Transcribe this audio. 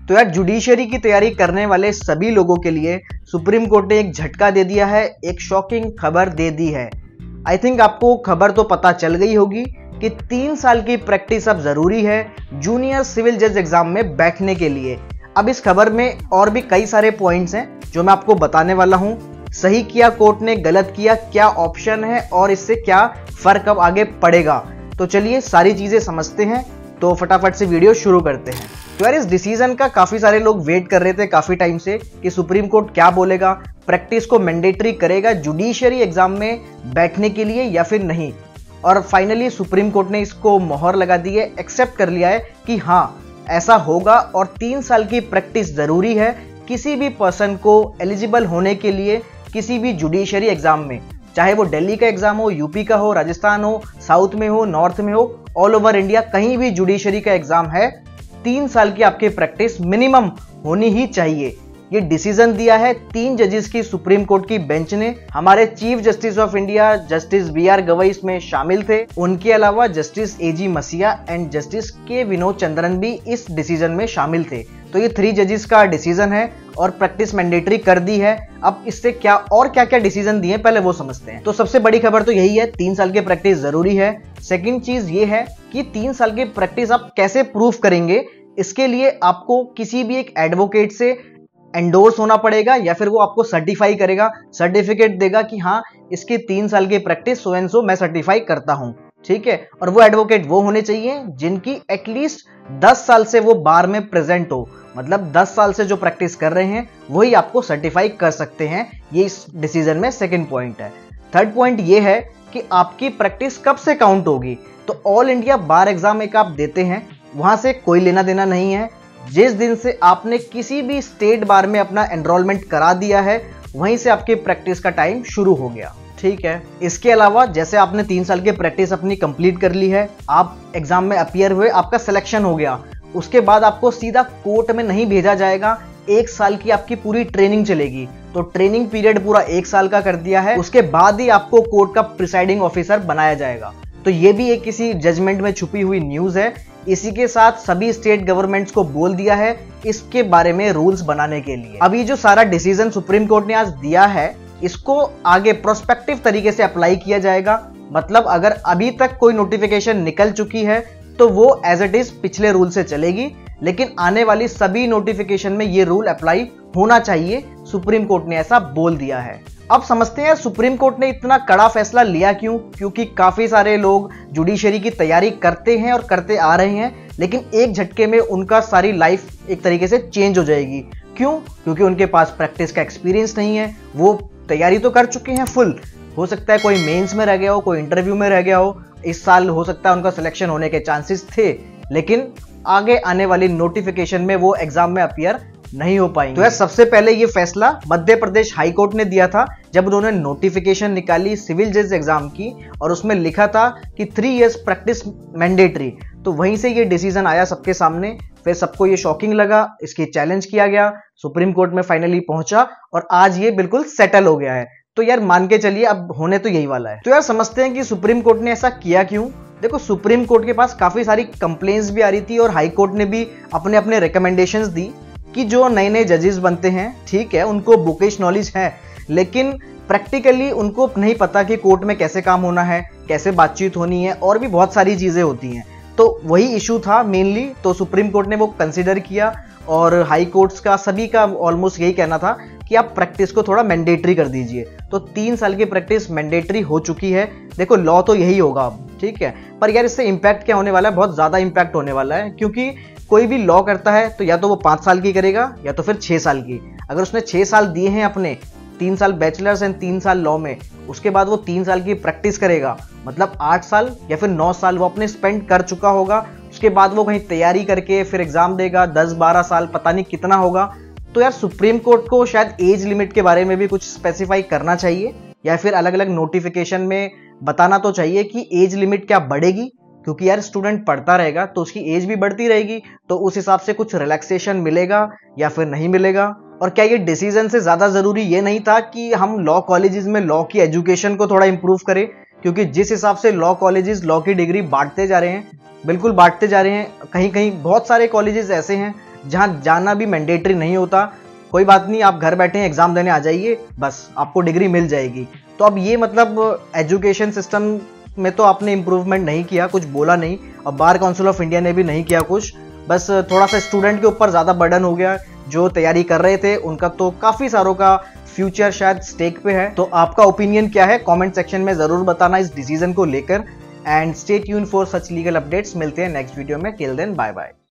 तो यार जुडिशरी की तैयारी करने वाले सभी लोगों के लिए सुप्रीम कोर्ट ने एक झटका दे दिया है, एक शॉकिंग खबर दे दी है। आई थिंक आपको खबर तो पता चल गई होगी कि 3 साल की प्रैक्टिस अब जरूरी है जूनियर सिविल जज एग्जाम में बैठने के लिए। अब इस खबर में और भी कई सारे पॉइंट्स हैं जो मैं आपको बताने वाला हूं। सही किया कोर्ट ने, गलत किया, क्या ऑप्शन है और इससे क्या फर्क अब आगे पड़ेगा। तो चलिए सारी चीजें समझते हैं। तो फटाफट से वीडियो शुरू करते हैं। तो यार इस डिसीजन का काफी सारे लोग वेट कर रहे थे काफी टाइम से कि सुप्रीम कोर्ट क्या बोलेगा, प्रैक्टिस को मैंडेटरी करेगा जुडिशरी एग्जाम में बैठने के लिए या फिर नहीं। और फाइनली सुप्रीम कोर्ट ने इसको मोहर लगा दी है, एक्सेप्ट कर लिया है कि हाँ ऐसा होगा और 3 साल की प्रैक्टिस जरूरी है किसी भी पर्सन को एलिजिबल होने के लिए किसी भी जुडिशरी एग्जाम में, चाहे वो दिल्ली का एग्जाम हो, यूपी का हो, राजस्थान हो, साउथ में हो, नॉर्थ में हो, ऑल ओवर इंडिया कहीं भी जुडिशरी का एग्जाम है 3 साल की आपकी प्रैक्टिस मिनिमम होनी ही चाहिए। ये डिसीजन दिया है 3 जजेस की सुप्रीम कोर्ट की बेंच ने। हमारे chief justice of India justice BR Gavai इसमें शामिल थे। उनके अलावा justice AG Masih and justice K Vinod Chandran भी इस डिसीजन में शामिल थे। तो ये 3 जजेस का डिसीजन है और प्रैक्टिस मैंडेटरी कर दी है। अब इससे क्या और क्या क्या डिसीजन दिए पहले वो समझते हैं। तो सबसे बड़ी खबर तो यही है, 3 साल की प्रैक्टिस जरूरी है। सेकंड चीज ये है कि 3 साल की प्रैक्टिस आप कैसे प्रूफ करेंगे। इसके लिए आपको किसी भी एक एडवोकेट से एंडोर्स होना पड़ेगा या फिर वो आपको सर्टिफाई करेगा, सर्टिफिकेट देगा कि हाँ इसकी 3 साल की प्रैक्टिस सो एंड सो मैं सर्टिफाई करता हूं, ठीक है। और वो एडवोकेट वो होने चाहिए जिनकी एटलीस्ट 10 साल से वो बार में प्रेजेंट हो, मतलब 10 साल से जो प्रैक्टिस कर रहे हैं वही आपको सर्टिफाई कर सकते हैं। ये इस डिसीजन में सेकंड पॉइंट है। थर्ड पॉइंट ये है कि आपकी प्रैक्टिस कब से काउंट होगी। तो ऑल इंडिया बार एग्जाम एक आप देते हैं, वहां से कोई लेना देना नहीं है। जिस दिन से आपने किसी भी स्टेट बार में अपना एनरोलमेंट करा दिया है वहीं से आपकी प्रैक्टिस का टाइम शुरू हो गया, ठीक है। इसके अलावा जैसे आपने 3 साल की प्रैक्टिस अपनी कंप्लीट कर ली है, आप एग्जाम में अपीयर हुए, आपका सिलेक्शन हो गया, उसके बाद आपको सीधा कोर्ट में नहीं भेजा जाएगा। 1 साल की आपकी पूरी ट्रेनिंग चलेगी। तो ट्रेनिंग पीरियड पूरा 1 साल का कर दिया है, उसके बाद ही आपको कोर्ट का प्रिसाइडिंग ऑफिसर बनाया जाएगा। तो ये भी एक किसी जजमेंट में छुपी हुई न्यूज है। इसी के साथ सभी स्टेट गवर्नमेंट्स को बोल दिया है इसके बारे में रूल्स बनाने के लिए। अब ये जो सारा डिसीजन सुप्रीम कोर्ट ने आज दिया है इसको आगे प्रोस्पेक्टिव तरीके से अप्लाई किया जाएगा। मतलब अगर अभी तक कोई नोटिफिकेशन निकल चुकी है तो वो एज इट इज पिछले रूल से चलेगी, लेकिन आने वाली सभी नोटिफिकेशन में ये रूल अप्लाई होना चाहिए। सुप्रीम कोर्ट ने ऐसा बोल दिया है। अब समझते हैं सुप्रीम कोर्ट ने इतना कड़ा फैसला लिया क्यों। क्योंकि काफी सारे लोग जुडिशरी की तैयारी करते हैं और करते आ रहे हैं, लेकिन एक झटके में उनका सारी लाइफ एक तरीके से चेंज हो जाएगी। क्यों? क्योंकि उनके पास प्रैक्टिस का एक्सपीरियंस नहीं है। वो तैयारी तो कर चुके हैं फुल, हो सकता है कोई मेंस में रह गया हो, कोई इंटरव्यू में रह गया हो, इस साल हो सकता है उनका सिलेक्शन होने के चांसेस थे, लेकिन आगे आने वाली नोटिफिकेशन में वो एग्जाम में अपीयर नहीं हो पाएंगे। तो यार सबसे पहले ये फैसला मध्य प्रदेश हाई कोर्ट ने दिया था जब उन्होंने नोटिफिकेशन निकाली सिविल जज एग्जाम की और उसमें लिखा था कि 3 इयर्स प्रैक्टिस मैंडेटरी। तो वहीं से ये डिसीजन आया सबके सामने, फिर सबको ये शॉकिंग लगा, इसकी चैलेंज किया गया, सुप्रीम कोर्ट में फाइनली पहुंचा और आज ये बिल्कुल सेटल हो गया है। तो यार मान के चलिए अब होने तो यही वाला है। तो यार समझते हैं कि सुप्रीम कोर्ट ने ऐसा किया क्यों। देखो सुप्रीम कोर्ट के पास काफी सारी कंप्लेंट्स भी आ रही थी और हाई कोर्ट ने भी अपने अपने रिकमेंडेशंस दी कि जो नए नए जजेस बनते हैं, ठीक है, उनको बुकिश नॉलेज है, लेकिन प्रैक्टिकली उनको नहीं पता कि कोर्ट में कैसे काम होना है, कैसे बातचीत होनी है, और भी बहुत सारी चीजें होती हैं। तो वही इशू था मेनली। तो सुप्रीम कोर्ट ने वो कंसिडर किया और हाई कोर्ट्स का सभी का ऑलमोस्ट यही कहना था कि आप प्रैक्टिस को थोड़ा मैंडेटरी कर दीजिए। तो 3 साल की प्रैक्टिस मैंडेटरी हो चुकी है। देखो लॉ तो यही होगा अब, ठीक है, पर यार इससे इंपैक्ट क्या होने वाला है, बहुत ज्यादा इंपैक्ट होने वाला है। क्योंकि कोई भी लॉ करता है तो या तो वो 5 साल की करेगा या तो फिर 6 साल की। अगर उसने 6 साल दिए हैं अपने, 3 साल बैचलर्स एंड 3 साल लॉ में, उसके बाद वो 3 साल की प्रैक्टिस करेगा, मतलब 8 साल या फिर 9 साल वो अपने स्पेंड कर चुका होगा। उसके बाद वो कहीं तैयारी करके फिर एग्जाम देगा, 10-12 साल पता नहीं कितना होगा। तो यार सुप्रीम कोर्ट को शायद एज लिमिट के बारे में भी कुछ स्पेसिफाई करना चाहिए या फिर अलग अलग नोटिफिकेशन में बताना तो चाहिए कि एज लिमिट क्या बढ़ेगी। क्योंकि यार स्टूडेंट पढ़ता रहेगा तो उसकी एज भी बढ़ती रहेगी, तो उस हिसाब से कुछ रिलैक्सेशन मिलेगा या फिर नहीं मिलेगा। और क्या ये डिसीजन से ज्यादा जरूरी ये नहीं था कि हम लॉ कॉलेजेस में लॉ की एजुकेशन को थोड़ा इंप्रूव करें। क्योंकि जिस हिसाब से लॉ कॉलेजेस लॉ की डिग्री बांटते जा रहे हैं, बिल्कुल बांटते जा रहे हैं, कहीं कहीं बहुत सारे कॉलेजेस ऐसे हैं जहां जाना भी मैंडेटरी नहीं होता। कोई बात नहीं, आप घर बैठे एग्जाम देने आ जाइए, बस आपको डिग्री मिल जाएगी। तो अब ये मतलब एजुकेशन सिस्टम में तो आपने इंप्रूवमेंट नहीं किया, कुछ बोला नहीं, और बार काउंसिल ऑफ इंडिया ने भी नहीं किया कुछ। बस थोड़ा सा स्टूडेंट के ऊपर ज़्यादा बर्डन हो गया। जो तैयारी कर रहे थे उनका तो काफ़ी सारों का फ्यूचर शायद स्टेक पे है। तो आपका ओपिनियन क्या है कमेंट सेक्शन में ज़रूर बताना इस डिसीजन को लेकर। And stay tune for such legal updates. मिलते हैं नेक्स्ट वीडियो में। Till then bye bye.